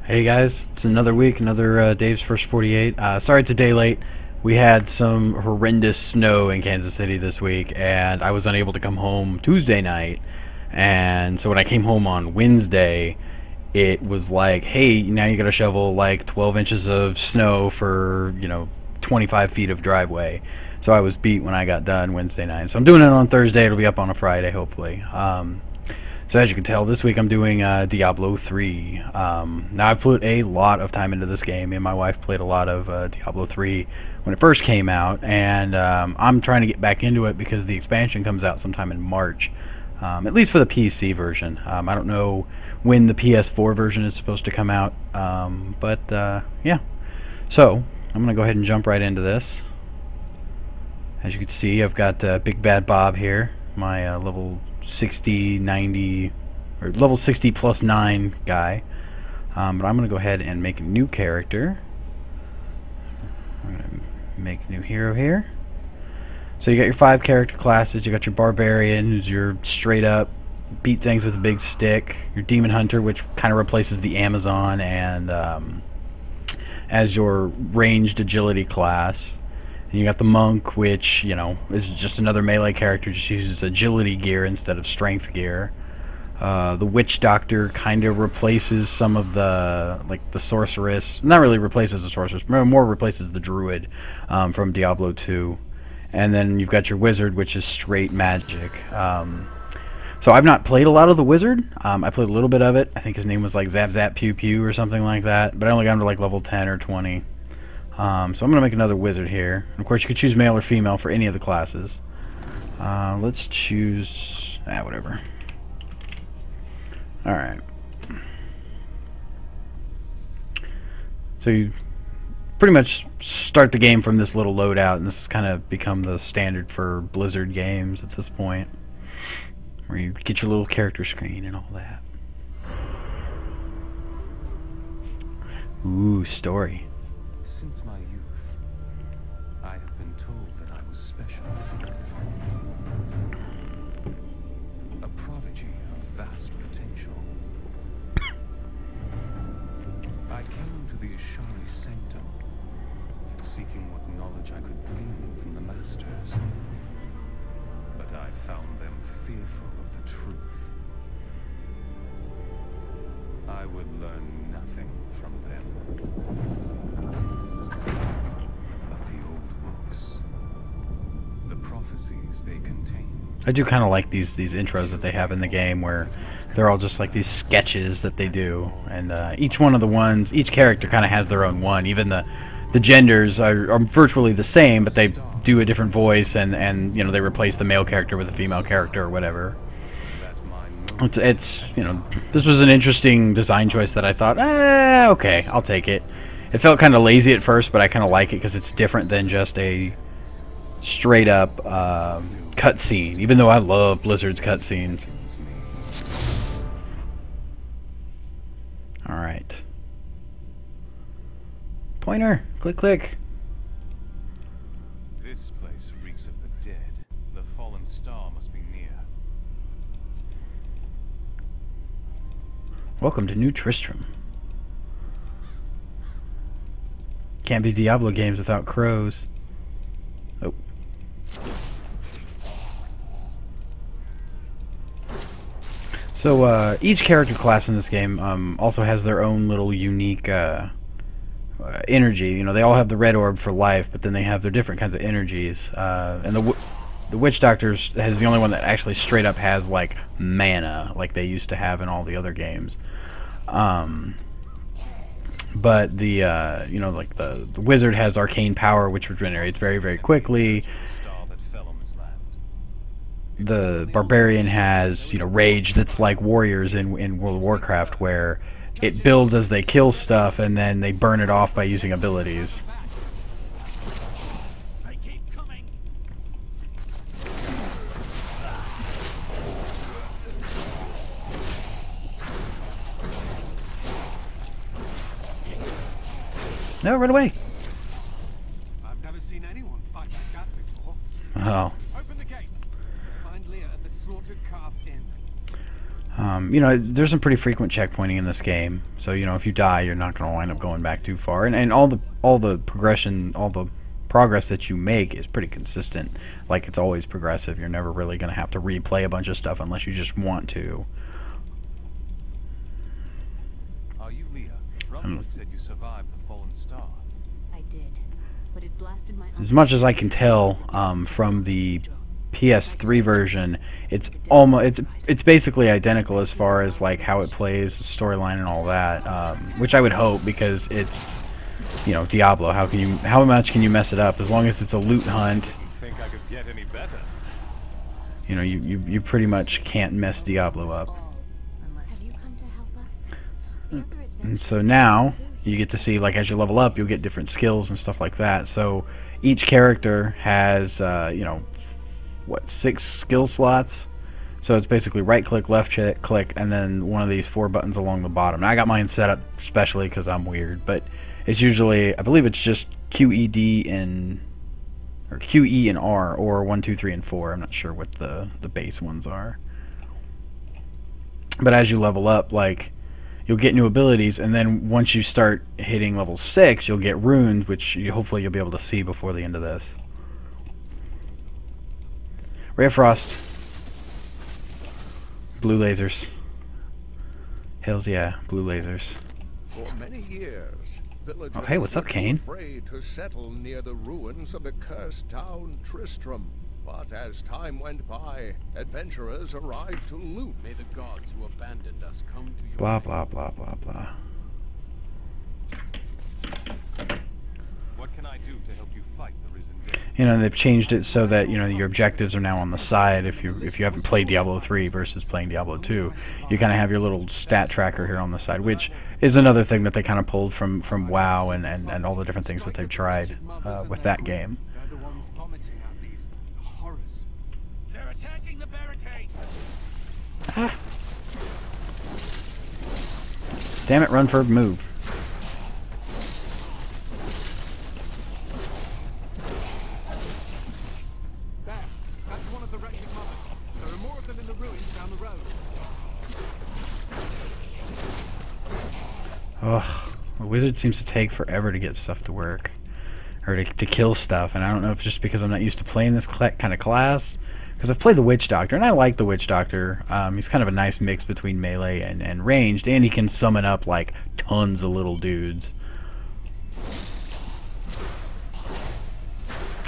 Hey guys, it's another week, another Dave's First 48. Sorry it's a day late. We had some horrendous snow in Kansas City this week, and I was unable to come home Tuesday night. And so when I came home on Wednesday, it was like, hey, now you gotta shovel like 12 inches of snow for, 25 feet of driveway. So I was beat when I got done Wednesday night. So I'm doing it on Thursday. It'll be up on a Friday, hopefully. So as you can tell, this week I'm doing Diablo 3. Now I've put a lot of time into this game. Me and my wife played a lot of Diablo 3 when it first came out, and I'm trying to get back into it because the expansion comes out sometime in March, at least for the PC version. I don't know when the PS4 version is supposed to come out, but yeah. So I'm going to go ahead and jump right into this. As you can see, I've got Big Bad Bob here, my level 60, 90, or level 60 plus 9 guy. But I'm going to go ahead and make a new character. I'm going to make a new hero here. So you got your 5 character classes. You got your Barbarian, who's your straight up beat things with a big stick. Your Demon Hunter, which kind of replaces the Amazon, and as your ranged agility class. And you got the Monk, which, is just another melee character, just uses agility gear instead of strength gear. The Witch Doctor kind of replaces some of the, the Sorceress. Not really replaces the Sorceress, more replaces the Druid from Diablo 2. And then you've got your Wizard, which is straight magic. So I've not played a lot of the Wizard. I played a little bit of it. I think his name was like Zap Zap Pew Pew or something like that. But I only got him to like level 10 or 20. So I'm going to make another wizard here. And of course, you could choose male or female for any of the classes. Let's choose... whatever. Alright. So you pretty much start the game from this little loadout, and this has kind of become the standard for Blizzard games at this point, where you get your little character screen and all that. Ooh, story. Since my youth, I have been told that I was special. A prodigy of vast potential. I came to the Ashari Sanctum, seeking what knowledge I could glean from the Masters. But I found them fearful of the truth. I would learn nothing from them. But the old books, the prophecies they contain. I do kind of like these intros that they have in the game, where they're all just like these sketches that they do, and each one of the ones, each character kind of has their own one. Even the genders are virtually the same, but they do a different voice, and they replace the male character with a female character or whatever. It's this was an interesting design choice that I thought, okay, I'll take it. It felt kind of lazy at first, but I kind of like it because it's different than just a straight up cutscene, even though I love Blizzard's cutscenes. Alright. Pointer! Click, click! This place reeks of the dead. The fallen star must be near. Welcome to New Tristram. Can't be Diablo games without crows. Oh. So each character class in this game also has their own little unique energy. They all have the red orb for life, but then they have their different kinds of energies. And the Witch Doctor is the only one that actually straight up has like mana, like they used to have in all the other games. But the the Wizard has arcane power, which regenerates very, very quickly. The Barbarian has rage that's like warriors in World of Warcraft, where it builds as they kill stuff and then they burn it off by using abilities. No, run away! I've never seen anyone fight like that before. Oh. Open the gates. Find Leah at the Slaughtered Calf Inn. You know, there's some pretty frequent checkpointing in this game, so you know if you die, you're not going to wind up going back too far. And all the progression, all the progress that you make is pretty consistent. Like it's always progressive. You're never really going to have to replay a bunch of stuff unless you just want to. Are you Leah? Rumble said you survived the fallen star. I did, but it blasted my. As much as I can tell from the PS3 version, it's almost it's basically identical as far as like how it plays, the storyline, and all that. Which I would hope, because it's, you know, Diablo. How much can you mess it up? As long as it's a loot hunt, Think I could get any better? you know, you pretty much can't mess Diablo up. Have you come to help us? The other And so now you get to see, like, as you level up, you'll get different skills and stuff like that. So each character has, you know, what, 6 skill slots. So it's basically right click, left click, and then one of these 4 buttons along the bottom. Now, I got mine set up specially because I'm weird, but it's usually, I believe it's just QED and or QE and R, or 1, 2, 3, and 4. I'm not sure what the base ones are. But as you level up, like, you'll get new abilities, and then once you start hitting level 6, you'll get runes, which hopefully you'll be able to see before the end of this. Ray of Frost. Blue lasers. Hells yeah, blue lasers. For many years, villagers Oh, hey, what's up, were Kane? afraid to settle near the ruins of the cursed town Tristram. But as time went by, adventurers arrived to loot. May the gods who abandoned us come to your Blah, aid. blah, blah, blah, blah. What can I do to help you fight the risen dead? You know, they've changed it so that, you know, your objectives are now on the side. If you haven't played Diablo 3 versus playing Diablo 2, you kind of have your little stat tracker here on the side, which is another thing that they kind of pulled from WoW and all the different things that they've tried with that game. They're the ones vomiting out these horrors. They're attacking the barricades. Damn it, run for move. There. That's one of the wretched mothers. There are more of them in the ruins down the road. Ugh, the wizard seems to take forever to get stuff to work, or to kill stuff, and I don't know if it's just because I'm not used to playing this kind of class, because I've played the Witch Doctor, and I like the Witch Doctor. He's kind of a nice mix between melee and ranged, and he can summon up like tons of little dudes.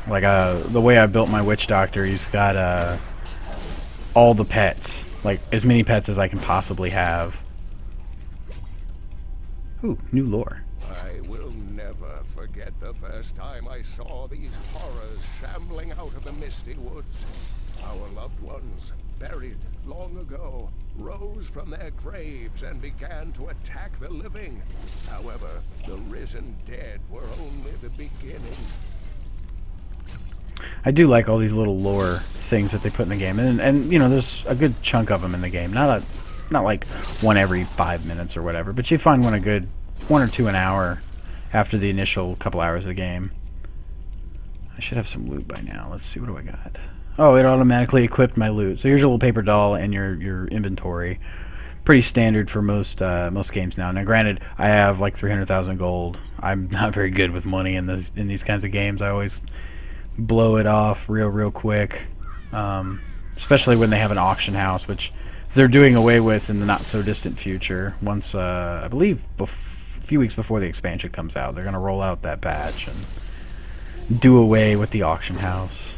Like the way I built my Witch Doctor, he's got all the pets, like as many pets as I can possibly have. Ooh, new lore. I will never forget the first time I saw these horrors shambling out of the misty woods. Our loved ones, buried long ago, rose from their graves and began to attack the living. However, the risen dead were only the beginning. I do like all these little lore things that they put in the game, and you know, there's a good chunk of them in the game. Not like one every 5 minutes or whatever, but you find one or two an hour after the initial couple hours of the game. I should have some loot by now. Let's see, what do I got? Oh, it automatically equipped my loot. So here's your little paper doll and your inventory. Pretty standard for most games now. Now, granted, I have like 300,000 gold. I'm not very good with money in these kinds of games. I always blow it off real quick, especially when they have an auction house, which they're doing away with in the not so distant future. Once I believe a few weeks before the expansion comes out, they're gonna roll out that patch and do away with the auction house.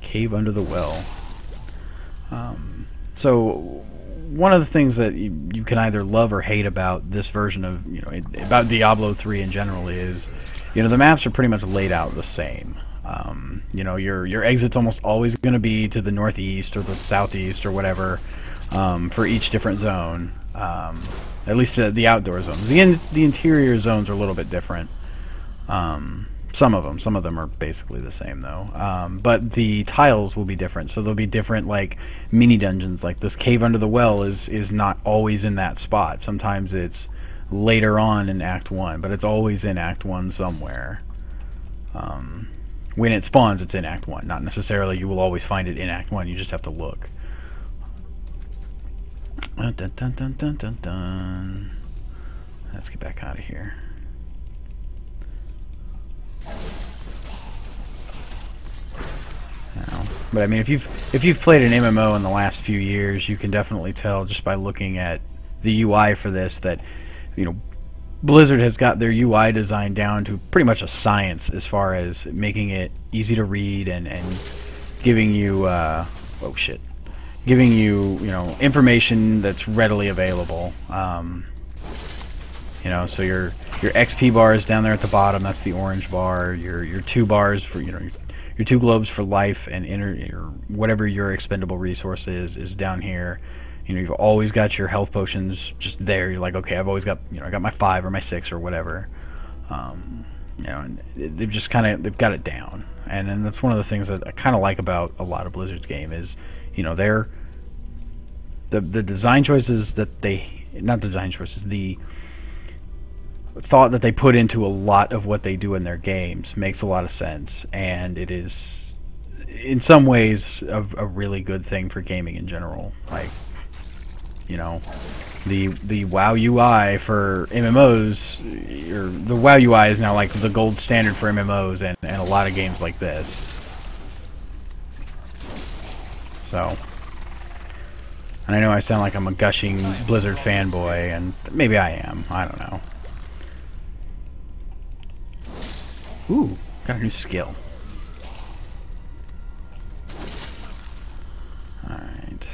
Cave under the well. So one of the things that you can either love or hate about this version of, you know, about Diablo 3 in general is, you know, the maps are pretty much laid out the same. You know, your exit's almost always going to be to the northeast or the southeast or whatever, for each different zone. At least the outdoor zones. The interior zones are a little bit different. Some of them are basically the same though. But the tiles will be different. So there'll be different like mini dungeons. Like this cave under the well is not always in that spot. Sometimes it's later on in Act 1, but it's always in Act 1 somewhere. When it spawns, it's in Act 1. Not necessarily you will always find it in Act 1. You just have to look. Dun, dun, dun, dun, dun, dun, dun. Let's get back out of here. But I mean, if you've played an MMO in the last few years, you can definitely tell just by looking at the UI for this that, you know, Blizzard has got their UI design down to pretty much a science as far as making it easy to read and giving you oh shit, giving you, you know, information that's readily available. You know, so your XP bar is down there at the bottom. That's the orange bar. Your 2 bars for, you know, your 2 globes for life and whatever your expendable resource is down here. You know, you've always got your health potions just there. You're like, okay, I've always got, you know, I got my 5 or my 6 or whatever. You know, and they've just they've got it down. And then that's one of the things that I kind of like about a lot of Blizzard's game is, you know, the design choices that not design choices, the thought that they put into a lot of what they do in their games makes a lot of sense, and it is in some ways a really good thing for gaming in general. Like, you know, the WoW UI for MMOs, or the WoW UI is now like the gold standard for MMOs and a lot of games like this. So, and I know I sound like I'm a gushing Blizzard fanboy, and maybe I am, I don't know. Ooh, got a new skill. Alright.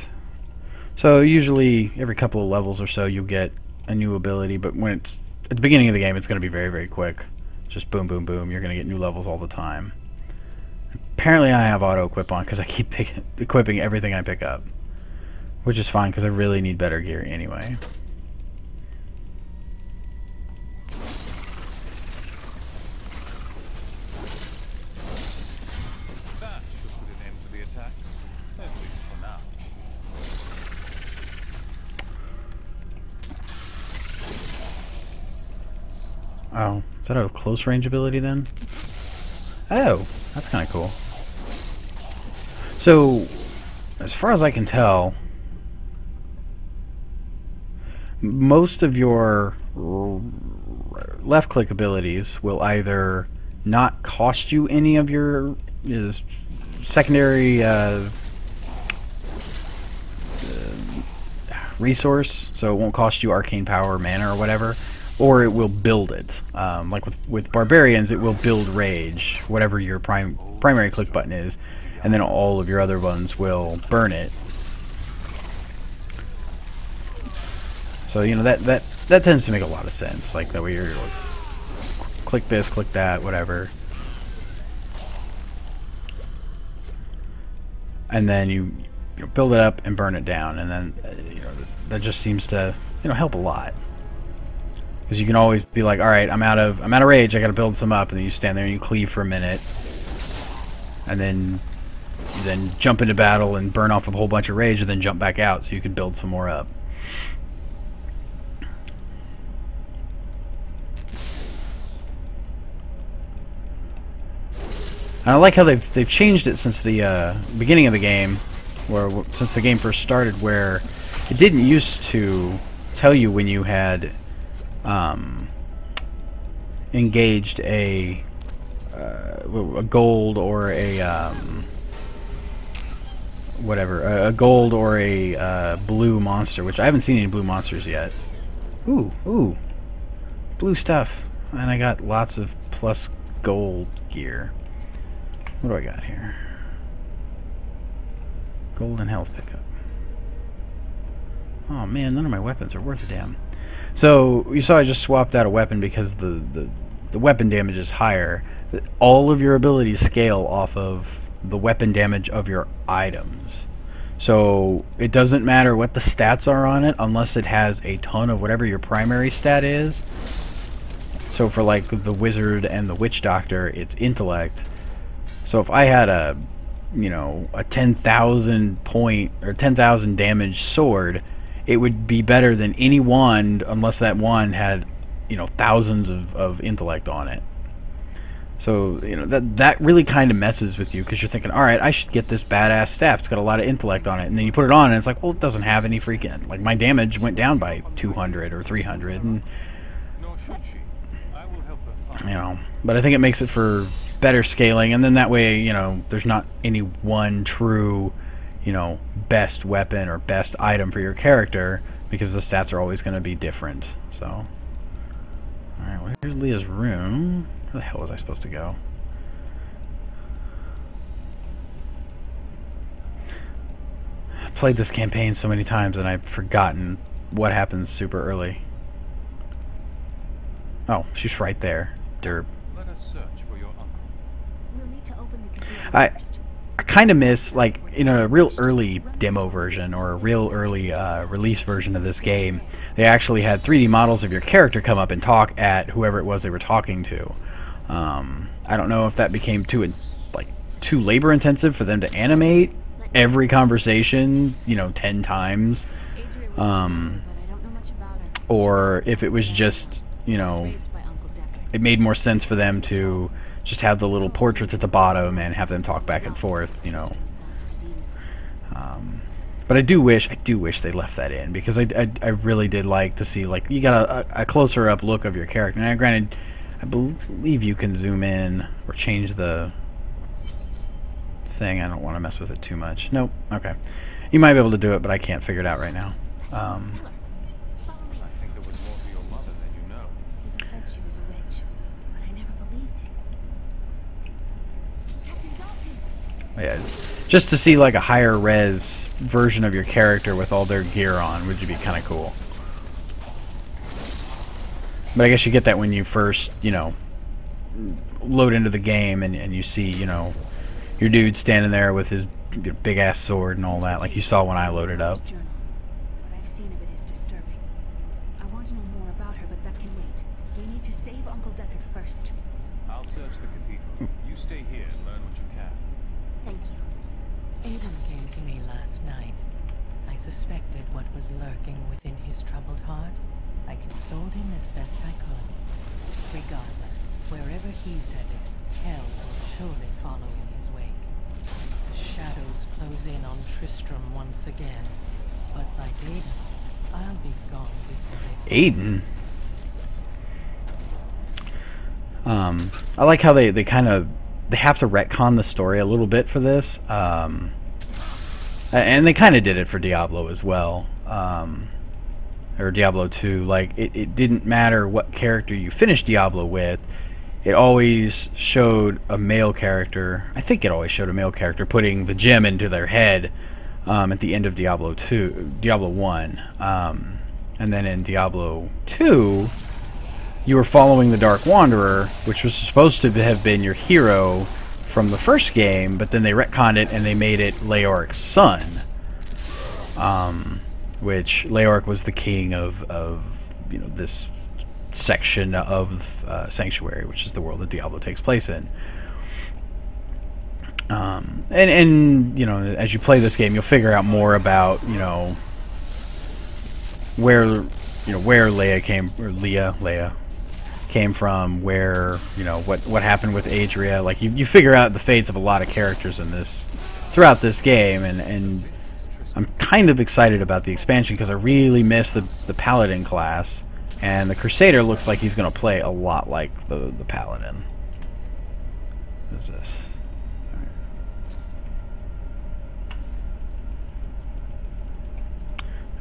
So usually every couple of levels or so you'll get a new ability, but when it's at the beginning of the game it's going to be very, very quick. Just boom, boom, boom. You're going to get new levels all the time. Apparently I have auto equip on because I keep equipping everything I pick up. Which is fine because I really need better gear anyway. Oh, is that a close range ability then? Oh, that's kind of cool. So, as far as I can tell, most of your left click abilities will either not cost you any of your secondary resource, so it won't cost you arcane power, mana, or whatever, or it will build it. Like with barbarians, it will build rage, whatever your primary click button is, and then all of your other ones will burn it. So, you know, that tends to make a lot of sense. Like that way you're like, click this, click that, whatever, and then you build it up and burn it down, and then you know, that just seems to, you know, help a lot. Because you can always be like, all right, I'm out of rage, I got to build some up, and then you stand there and you cleave for a minute, and then you jump into battle and burn off a whole bunch of rage, and then jump back out so you can build some more up. And I like how they've changed it since the beginning of the game, since the game first started, where it didn't used to tell you when you had engaged a gold or a a gold or a blue monster, which I haven't seen any blue monsters yet. Ooh, blue stuff, and I got lots of plus gold gear. What do I got here? Gold and health pickup. Oh man, none of my weapons are worth a damn. So you saw I just swapped out a weapon because the weapon damage is higher. All of your abilities scale off of the weapon damage of your items. So it doesn't matter what the stats are on it unless it has a ton of whatever your primary stat is. So for like the wizard and the witch doctor, it's intellect. So if I had a 10,000 point or 10,000 damage sword, it would be better than any wand unless that wand had, thousands of intellect on it. So, you know, that really kind of messes with you, because you're thinking, all right, I should get this badass staff. It's got a lot of intellect on it. And then you put it on, and it's like, well, it doesn't have any freaking... Like, my damage went down by 200 or 300. And, Nor should she. I will help her find you know, but I think it makes it for better scaling. And then that way, you know, there's not any one true, you know, best weapon or best item for your character, because the stats are always going to be different. So, all right, well, here's Leah's room. Where the hell was I supposed to go? I've played this campaign so many times and I've forgotten what happens super early. Oh, she's right there. Derp. Let us search for your uncle. We'll need to open the cathedral first. I kind of miss, like, in a real early demo version or a real early release version of this game, they actually had 3D models of your character come up and talk at whoever it was they were talking to. I don't know if that became too labor intensive for them to animate every conversation, you know, 10 times, Adria was wonderful, but I don't know much about her. or if it was just, you I was know, raised by Uncle Deckard. it made more sense for them to just have the little portraits at the bottom and have them talk back and forth, you know. But I do wish they left that in, because I really did like to see, like, you got a closer up look of your character. Now, granted, I believe you can zoom in or change the thing. I don't want to mess with it too much. Nope. Okay. You might be able to do it, but I can't figure it out right now. Cellar. Follow me. I think there was more to your mother than you know. It said she was a witch, but I never believed it. Captain Dalton! Yeah, just to see like a higher res version of your character with all their gear on would be kind of cool. But I guess you get that when you first, you know, load into the game and you see, you know, your dude standing there with his big ass sword and all that, like you saw when I loaded up. Journal. What I've seen of it is disturbing. I want to know more about her, but that can wait. We need to save Uncle Deckard first. I'll search the cathedral. You stay here and learn what you can. Thank you. Aiden came to me last night. I suspected what was lurking within his troubled heart. I consoled him as best I could. Regardless, wherever he's headed, hell will surely follow in his wake. The shadows close in on Tristram once again. But like Aiden, I'll be gone before they... Aiden? I like how they have to retcon the story a little bit for this. And they kind of did it for Diablo as well. Or Diablo 2, like, it didn't matter what character you finished Diablo with, it always showed a male character, I think it always showed a male character putting the gem into their head at the end of Diablo 1. And then in Diablo 2, you were following the Dark Wanderer, which was supposed to have been your hero from the first game, but then they retconned it and they made it Leoric's son. Which Leoric was the king of you know, this section of Sanctuary, which is the world that Diablo takes place in. And you know, as you play this game, you'll figure out more about, you know, where Leia came from, where, you know, what happened with Adria. Like you figure out the fates of a lot of characters in this throughout this game, and I'm kind of excited about the expansion because I really miss the Paladin class, and the Crusader looks like he's going to play a lot like the Paladin. What is this?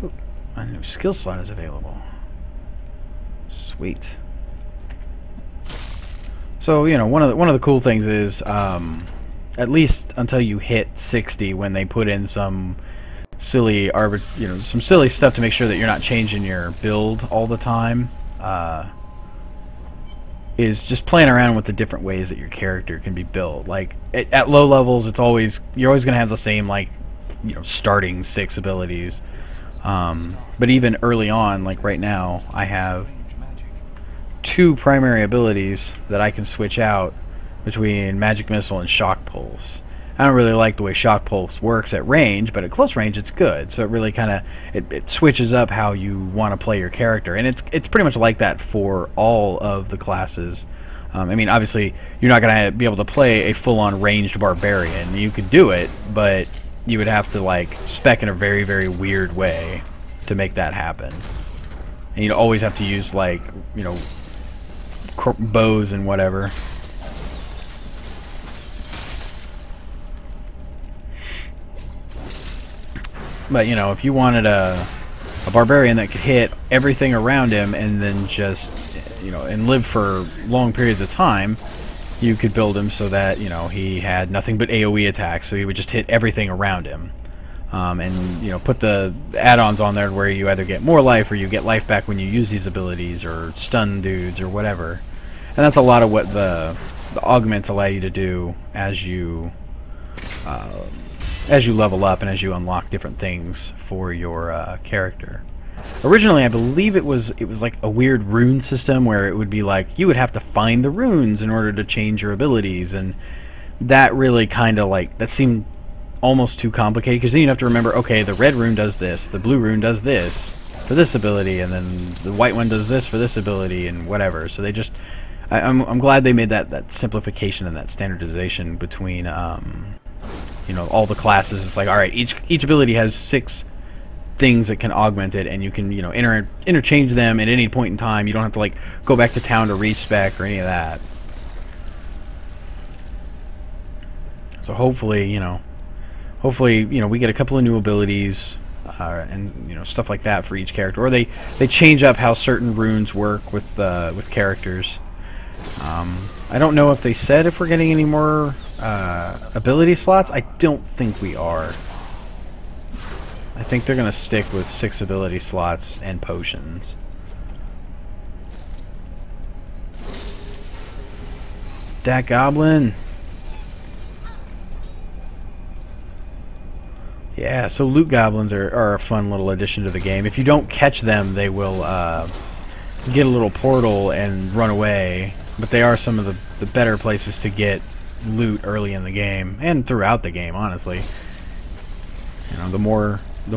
Ooh, a new skill slot is available. Sweet. So, you know, one of the cool things is, at least until you hit 60, when they put in some silly some silly stuff to make sure that you're not changing your build all the time, is just playing around with the different ways that your character can be built. Like at low levels, you're always going to have the same, like, you know, starting 6 abilities, but even early on, like right now, I have 2 primary abilities that I can switch out between Magic Missile and Shock Pulse. I don't really like the way Shock Pulse works at range, but at close range it's good. So it really kind of it switches up how you want to play your character, and it's pretty much like that for all of the classes. I mean, obviously, you're not going to be able to play a full-on ranged barbarian. You could do it, but you would have to, like, spec in a very, very weird way to make that happen. And you'd always have to use, like, you know, bows and whatever. But, you know, if you wanted a barbarian that could hit everything around him and then just, you know, and live for long periods of time, you could build him so that, you know, he had nothing but AoE attacks, so he would just hit everything around him. And, you know, put the add-ons on there where you either get more life or you get life back when you use these abilities, or stun dudes or whatever. And that's a lot of what the augments allow you to do as you level up and as you unlock different things for your character. Originally, I believe it was like a weird rune system where it would be like you would have to find the runes in order to change your abilities, and that really kind of like that seemed almost too complicated, because then you'd have to remember, okay, the red rune does this, the blue rune does this for this ability, and then the white one does this for this ability, and whatever. So they just, I'm glad they made that simplification and that standardization between you know, all the classes. It's like, all right, each ability has 6 things that can augment it, and you can, you know, interchange them at any point in time. You don't have to like go back to town to respec or any of that. So hopefully, you know, we get a couple of new abilities and, you know, stuff like that for each character, or they change up how certain runes work with characters. I don't know if they said if we're getting any more ability slots. I don't think we are. I think they're gonna stick with 6 ability slots and potions. Dat goblin. Yeah, so loot goblins are a fun little addition to the game. If you don't catch them, they will get a little portal and run away. But they are some of the better places to get loot early in the game, and throughout the game, honestly. You know, the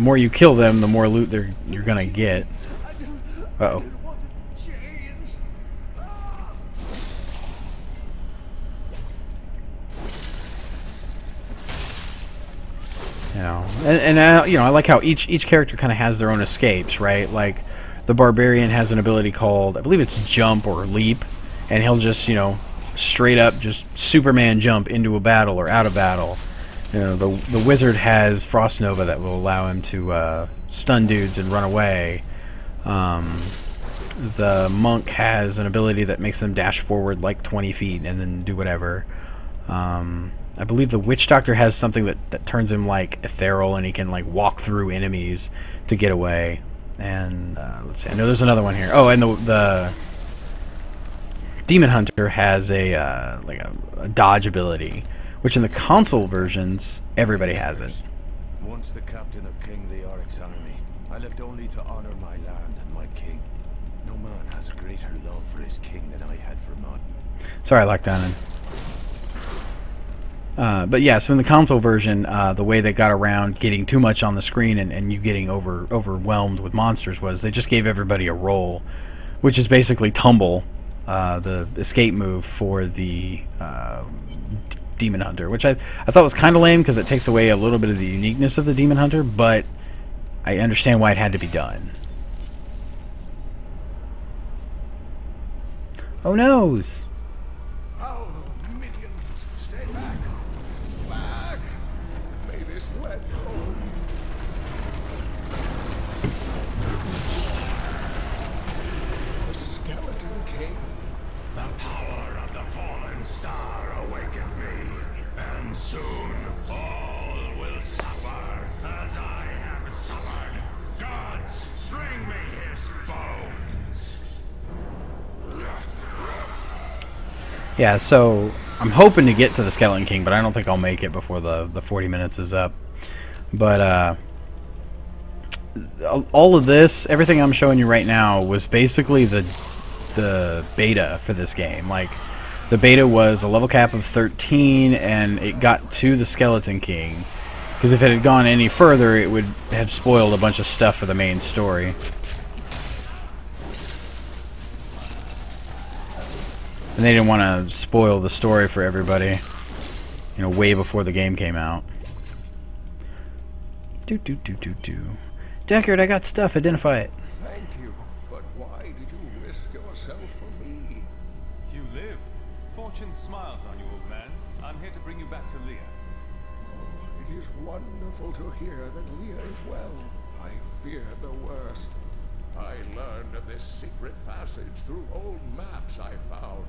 more you kill them, the more loot you're gonna get. Uh-oh. You know, and you know, I like how each character kind of has their own escapes, right? Like the barbarian has an ability called, I believe it's jump or leap, and he'll just, you know, straight up just Superman jump into a battle or out of battle. You know, the wizard has Frost Nova that will allow him to stun dudes and run away. The monk has an ability that makes them dash forward like 20 feet and then do whatever. I believe the witch doctor has something that turns him like ethereal, and he can like walk through enemies to get away. And let's see, I know there's another one here. Oh, and the demon hunter has a like a dodge ability, which in the console versions everybody has it. Once the captain of King the Oryx army, I lived only to honor my land and my king. No man has a greater love for his king than I had for mine. Sorry, Lockdown. But yeah, so in the console version, the way they got around getting too much on the screen and you getting overwhelmed with monsters was they just gave everybody a roll, which is basically tumble, the escape move for the demon hunter, which I thought was kind of lame because it takes away a little bit of the uniqueness of the demon hunter, but I understand why it had to be done. Oh noes! Oh, minions, stay back! Back! May this wedge hold. The Skeleton King. The power of the fallen star awakened me, and soon all will suffer as I have suffered. Gods, bring me his bones. Yeah, so I'm hoping to get to the Skeleton King, but I don't think I'll make it before the 40 minutes is up. But all of this, everything I'm showing you right now, was basically the beta for this game. Like, the beta was a level cap of 13, and it got to the Skeleton King. Because if it had gone any further, it would have spoiled a bunch of stuff for the main story. And they didn't want to spoil the story for everybody, you know, way before the game came out. Do. Deckard, I got stuff. Identify it. Thank you, but why did you risk yourself for me? You live. Fortune smiles on you, old man. I'm here to bring you back to Leah. It is wonderful to hear that Leah is well. I feared the worst. I learned of this secret passage through old maps I found.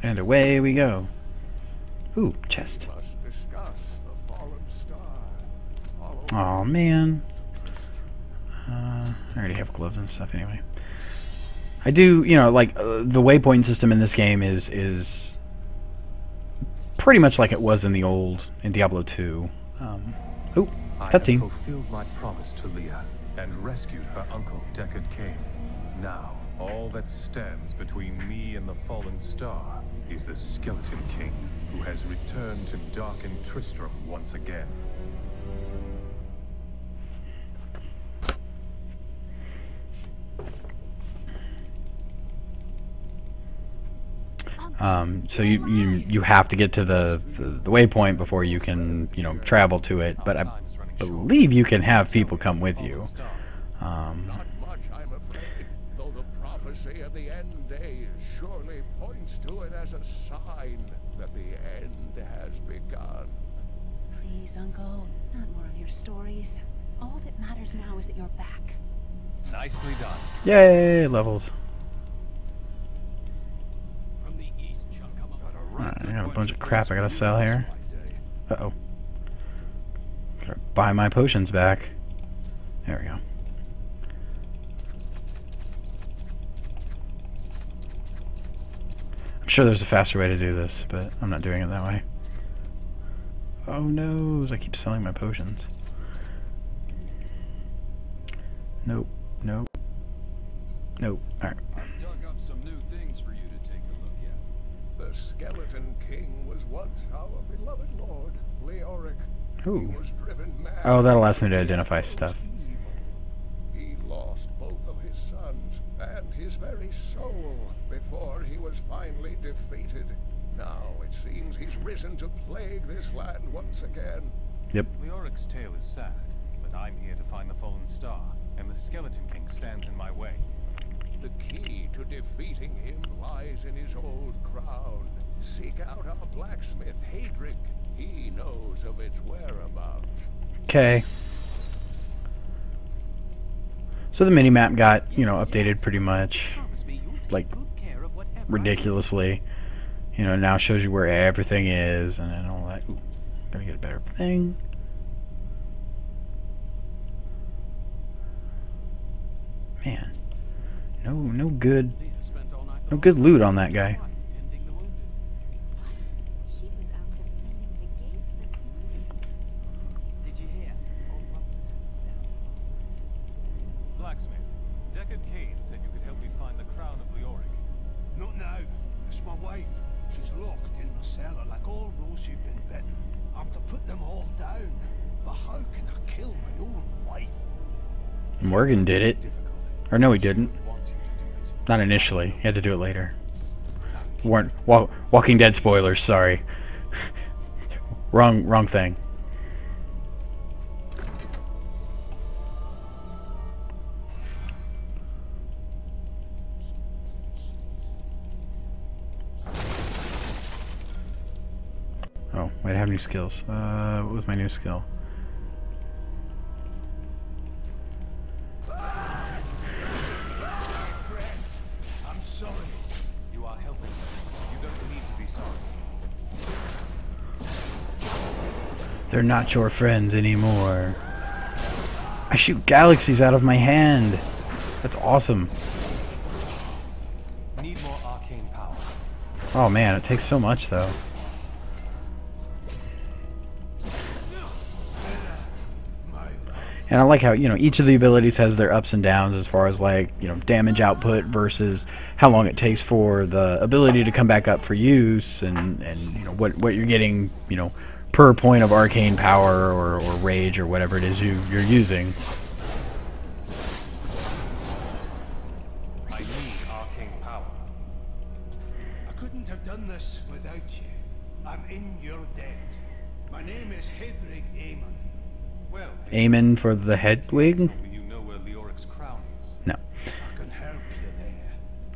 And away we go. Ooh, chest. We must discuss the fallen star. Follow Aw, man. I already have gloves and stuff anyway. I do, you know, like, the waypoint system in this game is pretty much like it was in Diablo 2. Ooh, I have cutscene. fulfilled my promise to Leah and rescued her uncle, Deckard Cain. Now, all that stands between me and the fallen star is the Skeleton King, who has returned to darken Tristram once again. So you have to get to the waypoint before you can, you know, travel to it. But I believe you can have people come with you. Not much, I'm afraid, though the prophecy of the end days surely points to it as a sign that the end has begun. Please, Uncle, not more of your stories. All that matters now is that you're back. Nicely done. Yay, levels. Alright, I got a bunch of crap I gotta sell here. Uh-oh. Gotta buy my potions back. There we go. I'm sure there's a faster way to do this, but I'm not doing it that way. Oh no, I keep selling my potions. Nope, nope, nope. Alright. Dug up some new things for you to take a look at. The Skeleton King was once our beloved lord, Leoric. Ooh. He was driven mad. Oh, that'll ask me to identify stuff. He lost both of his sons and his very soul before he was finally defeated. Now it seems he's risen to plague this land once again. Yep. Leoric's tale is sad, but I'm here to find the fallen star, and the Skeleton King stands in my way. The key to defeating him lies in his old crown. Seek out our blacksmith, Hadric. He knows of its whereabouts. Okay. So the minimap got, you know, updated pretty much. Like, ridiculously. You know, now shows you where everything is and all that. Ooh, gotta get a better thing. Man. No good loot on that guy. She was out defending the gates this morning. Did you hear? Old Rumble has us down to Blacksmith, Deckard Cain said you could help me find the crown of Leoric. Not now. It's my wife. She's locked in the cellar like all those who've been bitten. I'm to put them all down. But how can I kill my own wife? Morgan did it. Difficult. Or no, he didn't. Want you to do it. Not initially. He had to do it later. Walking Dead spoilers, sorry. wrong thing. Oh, wait, I have new skills. What was my new skill? I'm sorry. You are helping me. You don't need to be sorry. They're not your friends anymore. I shoot galaxies out of my hand. That's awesome. Need more arcane power. Oh man, it takes so much though. And I like how, you know, each of the abilities has their ups and downs as far as, like, you know, damage output versus how long it takes for the ability to come back up for use, and you know, what you're getting, you know, per point of arcane power or rage or whatever it is you're using. I useless without you. I'm in your debt. My name is Hedrig Aemon. Well, Aiming for the Hedwig? told me you know where Leoric's crown is. No. I can help you there.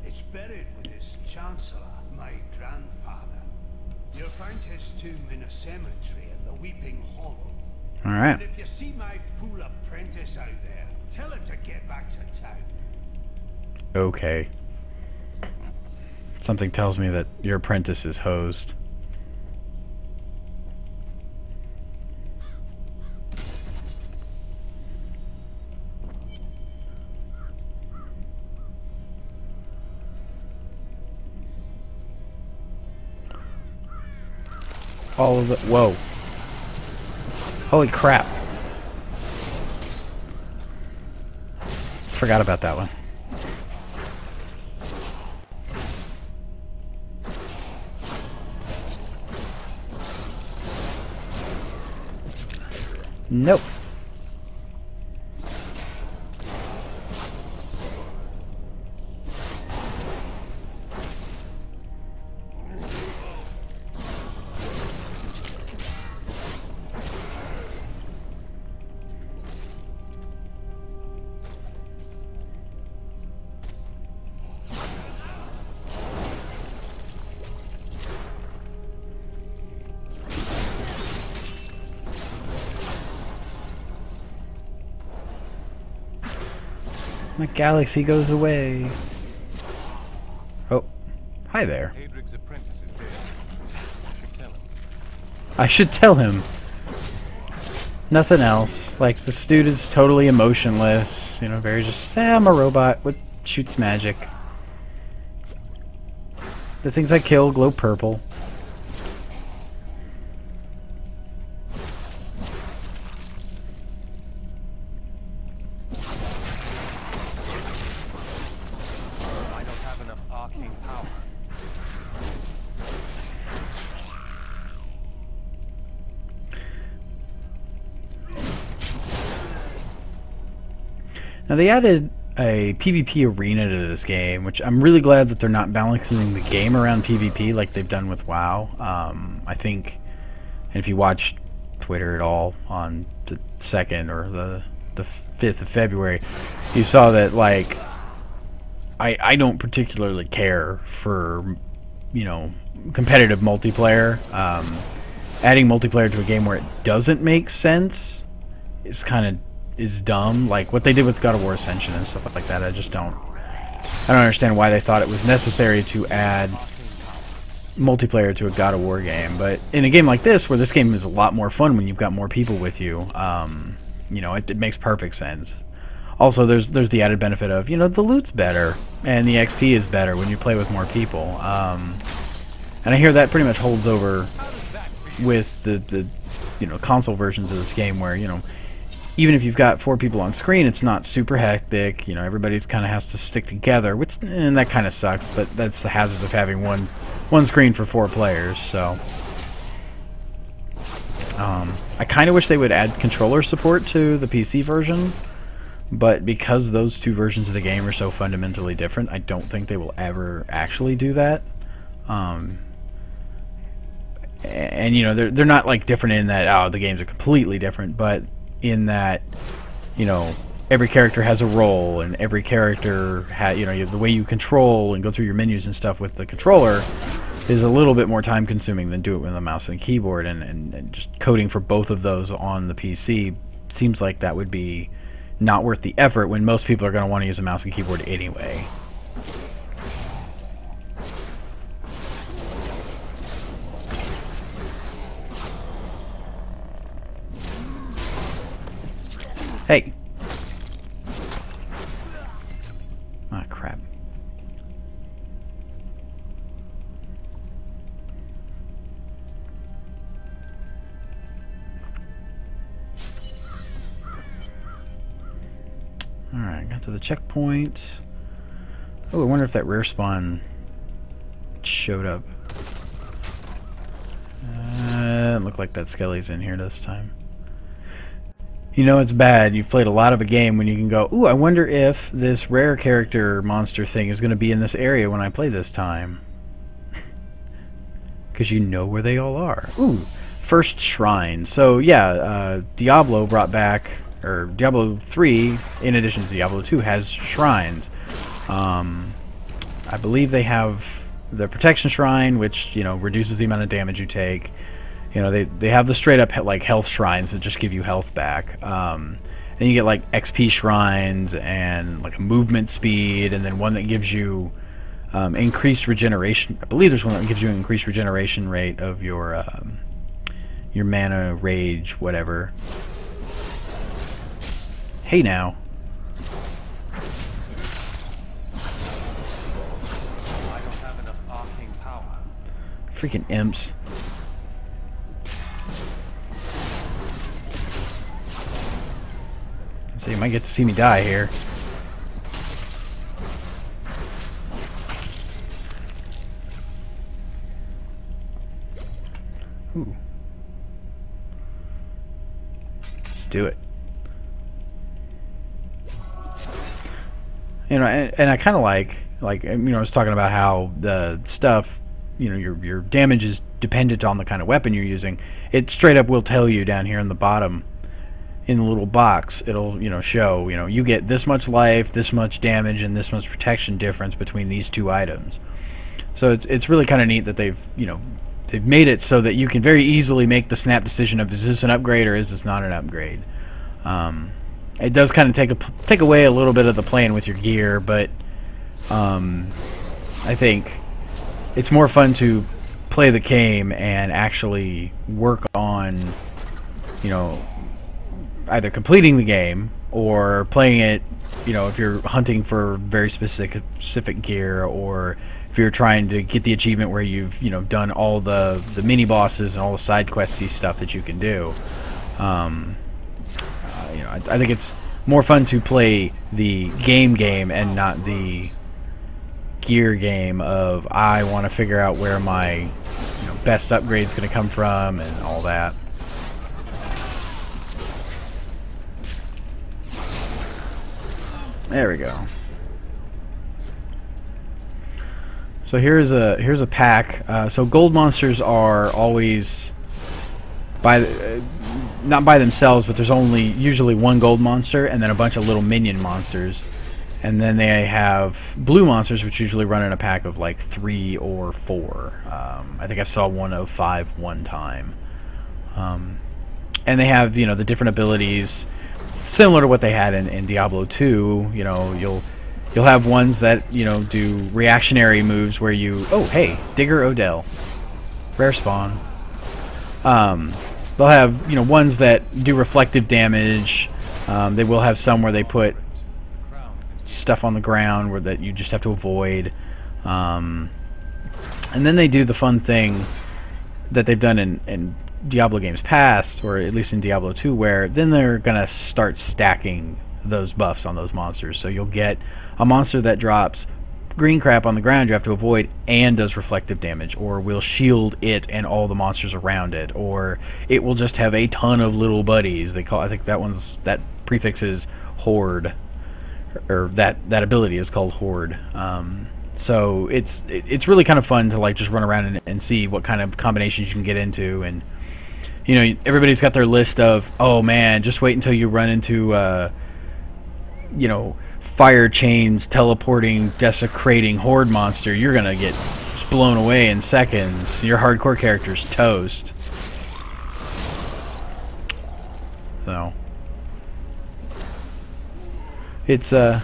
It's buried with his chancellor, my grandfather. You'll find his tomb in a cemetery in the Weeping Hollow. Alright. And if you see my fool apprentice out there, tell him to get back to town. Okay. Something tells me that your apprentice is hosed. All of the... Whoa. Holy crap. Forgot about that one. Nope. My galaxy goes away. Oh, hi there. Hadrig's apprentice is dead. I should tell him. I should tell him. Nothing else. Like, the student's totally emotionless. You know, very just, I'm a robot with shoots magic. The things I kill glow purple. I don't have enough arcane power. Now they added a PvP arena to this game, which I'm really glad that they're not balancing the game around PvP like they've done with WoW. I think, and if you watch Twitter at all on the 2nd or the 5th of February, you saw that, like, I don't particularly care for, you know, competitive multiplayer. Adding multiplayer to a game where it doesn't make sense is dumb. Like what they did with God of War Ascension and stuff like that. I don't understand why they thought it was necessary to add multiplayer to a God of War game. But in a game like this, where this game is a lot more fun when you've got more people with you, you know, it makes perfect sense. Also, there's the added benefit of, you know, the loot's better and the XP is better when you play with more people. And I hear that pretty much holds over with the you know, console versions of this game, where, you know, even if you've got 4 people on screen, it's not super hectic. You know, everybody's kind of has to stick together, which, and that kind of sucks. But that's the hazards of having one screen for 4 players. So, I kind of wish they would add controller support to the PC version. But because those 2 versions of the game are so fundamentally different, I don't think they will ever actually do that. And you know, they're not like different in that, oh, the games are completely different, but in that, you know, every character has a role, and every character you know, the way you control and go through your menus and stuff with the controller is a little bit more time consuming than do it with a mouse and keyboard, and just coding for both of those on the PC seems like that would be not worth the effort when most people are going to want to use a mouse and keyboard anyway. Hey! Ah, crap. Alright, got to the checkpoint. Oh, I wonder if that rare spawn showed up. It looked like that Skelly's in here this time. You know it's bad. You've played a lot of a game when you can go, ooh, I wonder if this rare character monster thing is going to be in this area when I play this time. because you know where they all are. Ooh, first shrine. So yeah, Diablo brought back, or Diablo 3, in addition to Diablo 2, has shrines. I believe they have the protection shrine, which, you know, reduces the amount of damage you take. You know, they have the straight up like health shrines that just give you health back. Then you get like XP shrines and like a movement speed, and then one that gives you increased regeneration. I believe there's one that gives you an increased regeneration rate of your mana, rage, whatever. Hey now. I don't have enough arcane power. Freaking imps. So you might get to see me die here. Ooh. Let's do it. You know, and I kind of like, you know, I was talking about how the stuff, you know, your damage is dependent on the kind of weapon you're using. It straight up will tell you down here in the bottom, in the little box, it'll, you know, show, you know, you get this much life, this much damage, and this much protection difference between these two items. So it's really kind of neat that they've, you know, they've made it so that you can very easily make the snap decision of, is this an upgrade or is this not an upgrade? It does kind of take away a little bit of the playing with your gear, but I think it's more fun to play the game and actually work on, you know, either completing the game or playing it, you know, if you're hunting for very specific gear, or if you're trying to get the achievement where you've, you know, done all the mini bosses and all the side questy stuff that you can do. You know, I think it's more fun to play the game and not the gear game of, I want to figure out where my, you know, best upgrade's going to come from and all that. There we go. So here's a pack. So gold monsters are always not by themselves, but there's only usually one gold monster and then a bunch of little minion monsters. And then they have blue monsters, which usually run in a pack of like 3 or 4. I think I saw one of 5 one time. And they have, you know, the different abilities similar to what they had in Diablo 2. You know, you'll have ones that, you know, do reactionary moves where you, oh hey, Digger Odell, rare spawn. They'll have, you know, ones that do reflective damage. They will have some where they put stuff on the ground where that you just have to avoid. And then they do the fun thing that they've done in Diablo games past, or at least in Diablo 2, where then they're gonna start stacking those buffs on those monsters. So you'll get a monster that drops green crap on the ground you have to avoid and does reflective damage, or will shield it and all the monsters around it, or it will just have a ton of little buddies. They call, I think that prefix is Horde, or that ability is called Horde. So it's really kind of fun to like just run around and see what kind of combinations you can get into. And you know, everybody's got their list of, oh man, just wait until you run into you know, fire chains teleporting desecrating horde monster. You're gonna get blown away in seconds. Your hardcore character's toast. So it's a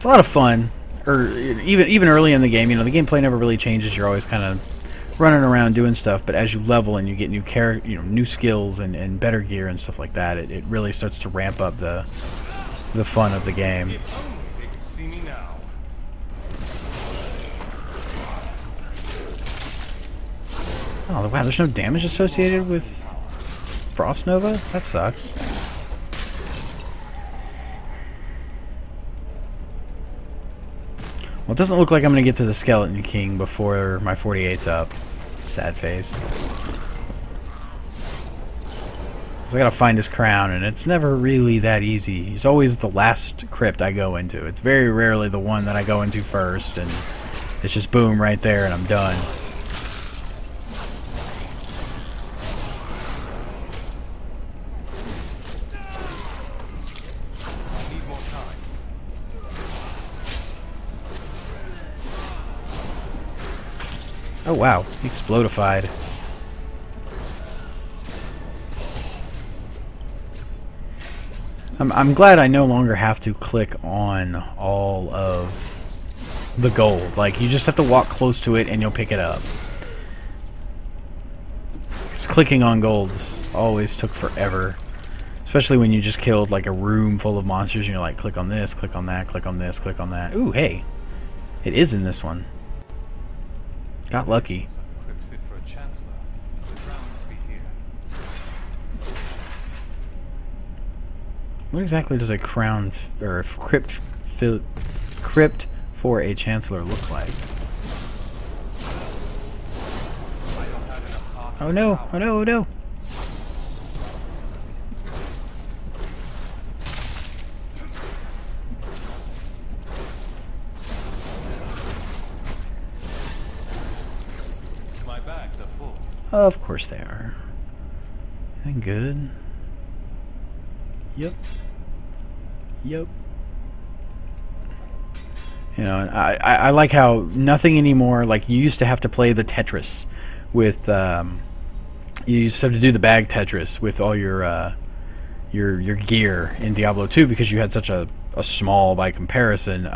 lot of fun. Or even early in the game, you know, the gameplay never really changes. You're always kind of running around doing stuff, but as you level and you get new skills and better gear and stuff like that, it really starts to ramp up the fun of the game. If only they could see me now. Oh wow, there's no damage associated with Frost Nova? That sucks. Well, it doesn't look like I'm going to get to the Skeleton King before my 48's up. Sad face. So I gotta find his crown, and it's never really that easy. He's always the last crypt I go into. It's very rarely the one that I go into first, and it's just boom right there and I'm done. Oh wow, he explodified. I'm glad I no longer have to click on all of the gold. Like, you just have to walk close to it and you'll pick it up. Because clicking on gold always took forever. Especially when you just killed like a room full of monsters and you're like, click on this, click on that, click on this, click on that. Ooh, hey. It is in this one. Got lucky. Looks like a crypt fit for a chancellor. The crown must be here. What exactly does a crown or a crypt for a chancellor look like? Oh no! Oh no! Oh no! My bags are full. Of course they are. And good. Yep. Yep. You know, and I like how nothing anymore. Like, you used to have to play the Tetris with. You used to have to do the bag Tetris with all your gear in Diablo 2 because you had such a small, by comparison,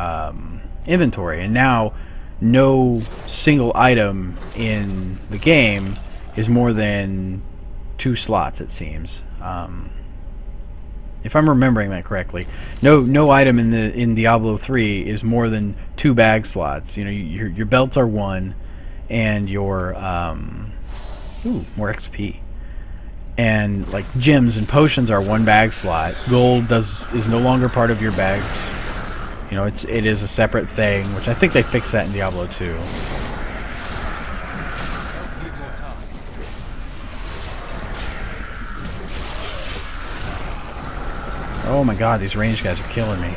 inventory. And now, no single item in the game is more than 2 slots, it seems. If I'm remembering that correctly, no item in Diablo 3 is more than 2 bag slots. You know, your belts are 1, and your more XP, and like gems and potions are 1 bag slot. Gold is no longer part of your bags. You know, it is a separate thing, which I think they fixed that in Diablo 2. Oh my god, these ranged guys are killing me.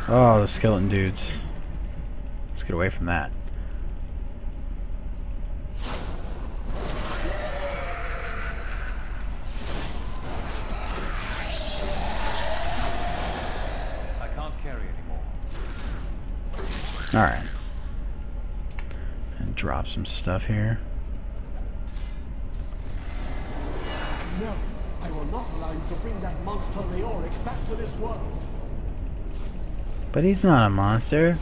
Oh, the skeleton dudes. Let's get away from that. I can't carry anymore. Alright. And drop some stuff here. No, I will not allow you to bring that monster Leoric back to this world. But he's not a monster.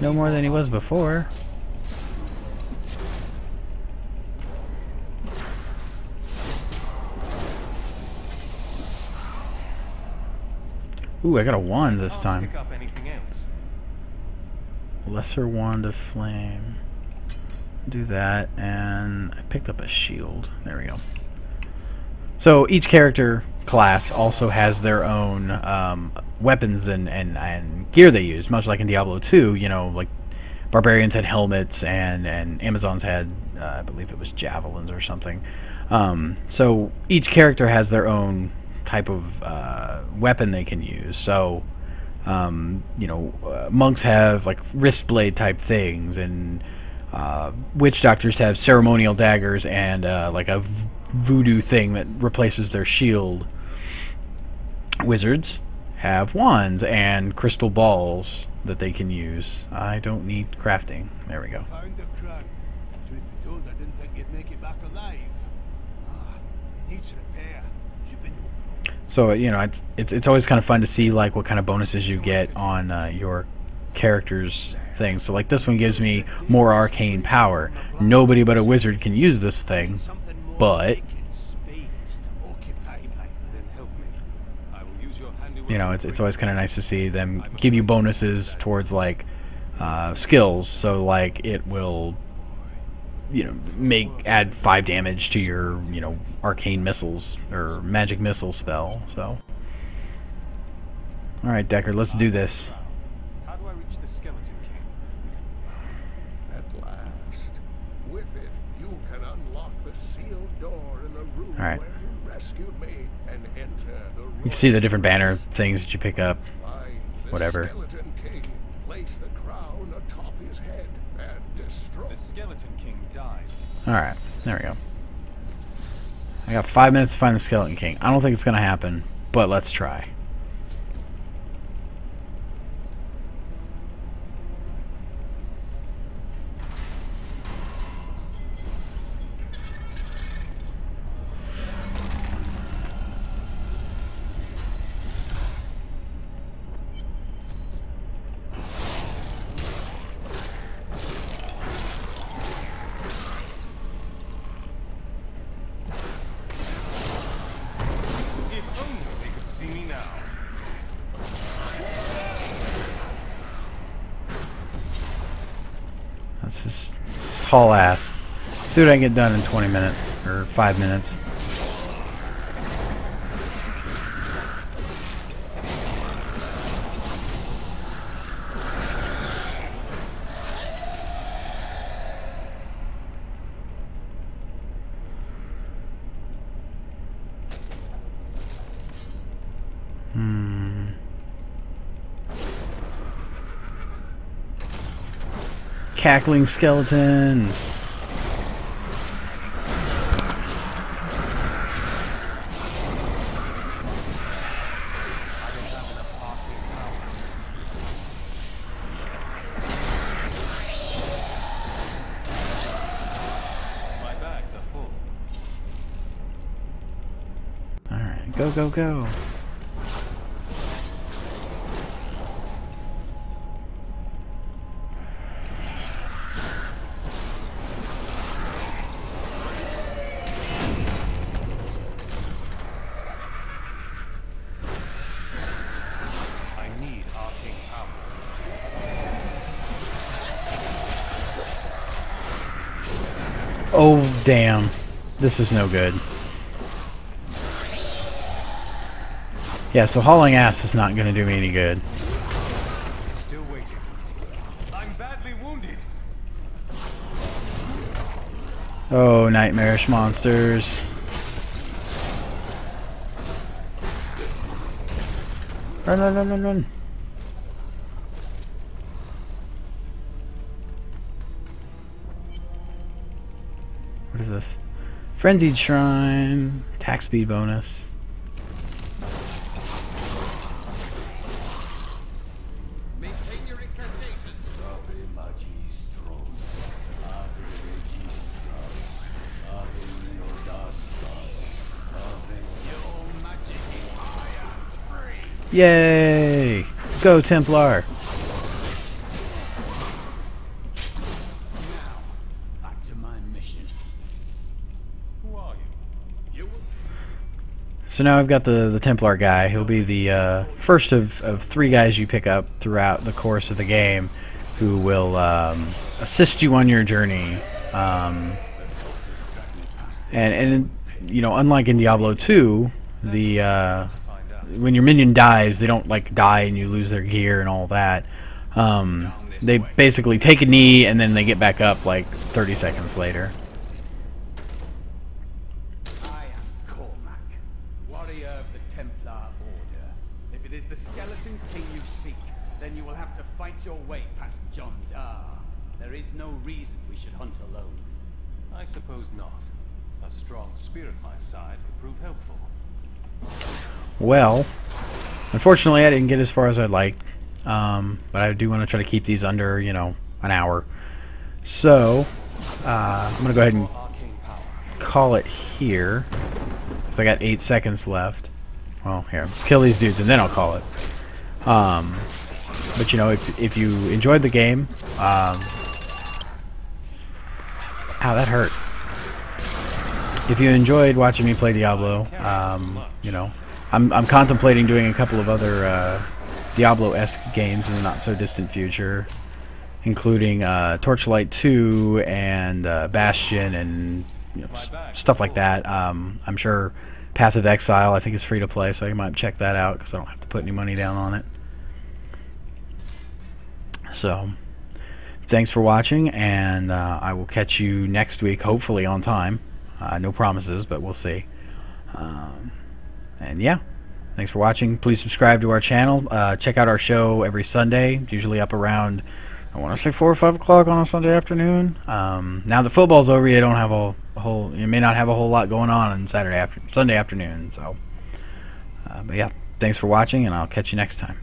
No more than he was before. Ooh, I got a wand this time. Pick up anything else. Lesser wand of flame. Do that, and I picked up a shield. There we go. So each character class also has their own weapons and gear they use, much like in Diablo 2. You know, like barbarians had helmets and Amazons had, I believe it was javelins or something. So each character has their own type of weapon they can use. So you know, monks have like wrist blade type things, and witch doctors have ceremonial daggers and like a voodoo thing that replaces their shield. Wizards have wands and crystal balls that they can use. I don't need crafting. There we go. Found the crown. Truth be told, I didn't think you'd make it back alive. It needs repair. Should be no problem. So you know, it's always kind of fun to see like what kind of bonuses you get on your character's things. So like this one gives me more arcane power. Nobody but a wizard can use this thing, but you know, it's always kind of nice to see them give you bonuses towards like skills. So like it will, you know, add 5 damage to your, you know, arcane missiles or magic missile spell. So all right, Deckard, let's do this. How do I reach the skeleton king? At last. With it, you can unlock the sealed door in the room All right. where you rescued me and enter the room. You can see the different banner things that you pick up. Find the Whatever. Skeleton King. Place the crown atop his head and destroy. The skeleton king died. All right, there we go. I got 5 minutes to find the skeleton king. I don't think it's gonna happen, but let's try. haul ass. See what I can get done in 20 minutes or 5 minutes. Cackling skeletons. My bags are full. All right, go, go, go. Oh, damn. This is no good. Yeah, so hauling ass is not going to do me any good. Still waiting. I'm badly wounded. Oh, nightmarish monsters. Run, run, run, run, run. What is this? Frenzied Shrine. Attack speed bonus. Maintain your incantations. Ave magistros. Ave registros. Ave neodastos. Ave your magic. I am free. Yay! Go Templar! Back to my mission. Who are you? You? So now I've got the Templar guy. He'll be the first of 3 guys you pick up throughout the course of the game who will assist you on your journey. And you know, unlike in Diablo 2, the when your minion dies, they don't like die and you lose their gear and all that. They basically take a knee and then they get back up like 30 seconds later. I am Cormac, warrior of the Templar Order. If it is the Skeleton King you seek, then you will have to fight your way past John Dar. There is no reason we should hunt alone. I suppose not. A strong spear at my side could prove helpful. Well, unfortunately I didn't get as far as I'd like, but I do want to try to keep these under, you know, an hour. So, I'm going to go ahead and call it here, because I got 8 seconds left. Well, here, let's kill these dudes and then I'll call it. But you know, if you enjoyed the game, ow, that hurt. If you enjoyed watching me play Diablo, you know, I'm contemplating doing a couple of other Diablo-esque games in the not-so-distant future, including Torchlight 2 and Bastion and, you know, stuff like that. I'm sure Path of Exile, I think, is free to play, so you might check that out because I don't have to put any money down on it. So, thanks for watching, and I will catch you next week, hopefully on time. No promises, but we'll see. And yeah, thanks for watching. Please subscribe to our channel. Check out our show every Sunday, usually up around, I want to say 4 or 5 o'clock on a Sunday afternoon. Now that football's over, you don't have you may not have a whole lot going on Sunday afternoon. So, but yeah, thanks for watching, and I'll catch you next time.